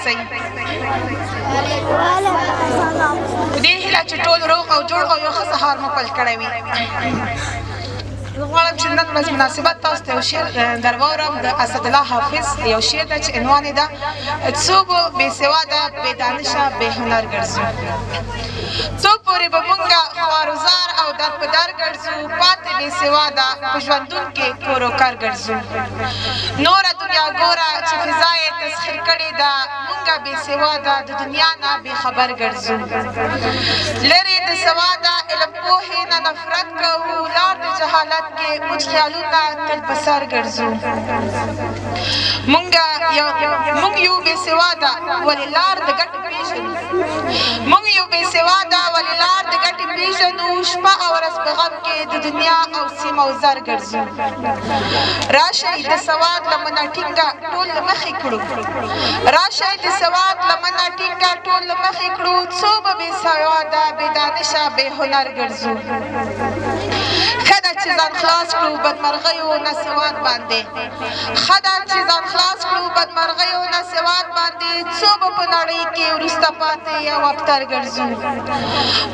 یاسئ. په دې هیله چې ټول روغ او جوړ او یو ښه سهار مو پیل کړی وي. زه غواړم چې نن ورځ مناسبت تاسو ته یو شعر در واورم د اسدالله حافظ یو شعر ده چې عنوان یې ده څو به بېسواده بې دانشه بې هنر ګرځو. څو پورې به مونږه خوارزار او در په در ګرځو پاتې بېسواده په ژوندون کې کور و کار ګرځو. نوره دنیا ګوره چې فضا یې تسخیر کړې ده مونږه بېسواده د دنیا نه بېخبر ګرځو. لرې د سواده علم پوهې نه نفرت کوو لار د جهالت کې موږ خیالونه تل په سر ګرځو. مونږ یو بېسواده ولې لار د ګټې پېژنو. مونږ یو بېسواده ولې لار د ګټې پېژنو شپه او ورځ په غم کې د دنیا او سیم او زر ګرځو. راشئ د سواد لمنه ټینګه ټول له مخې کړو. راشئ د سواد لمنه ټینګه ټول له مخې کړو څو به بېسواده بې دانشه بې هنر ګرځو. ښه ده چې ځان خلاص کړو بدمرغیو نه سواد باندې. ښه ده چې ځان خلاص کړو بدمرغیو نه سواد باندې څو به په نړۍ کې وروسته پاتې یو ابتر ګرځو.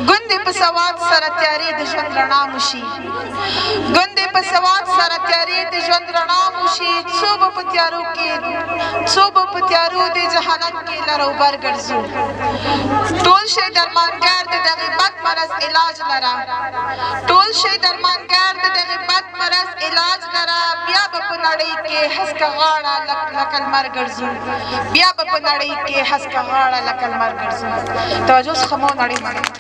ګوندې په سواد سره تیارې د ژوند رڼا مو شي. ګوندې په سواد سره تیارې د ژوند رڼا مو شي څو به په تیارو د جهالت کې لر او بر ګرځو. ټول شی درمانګر د دغې بد مرض علاج لره. ټول شی درمانګر د دغې بد مرض علاج لره. بیا به په نړۍ کې هسکه غاړه لکه لمر ګرځو. بیا به په نړۍ کې هسکه غاړه لکه لمر ګرځو. توجه څخه مو نړۍ مننه.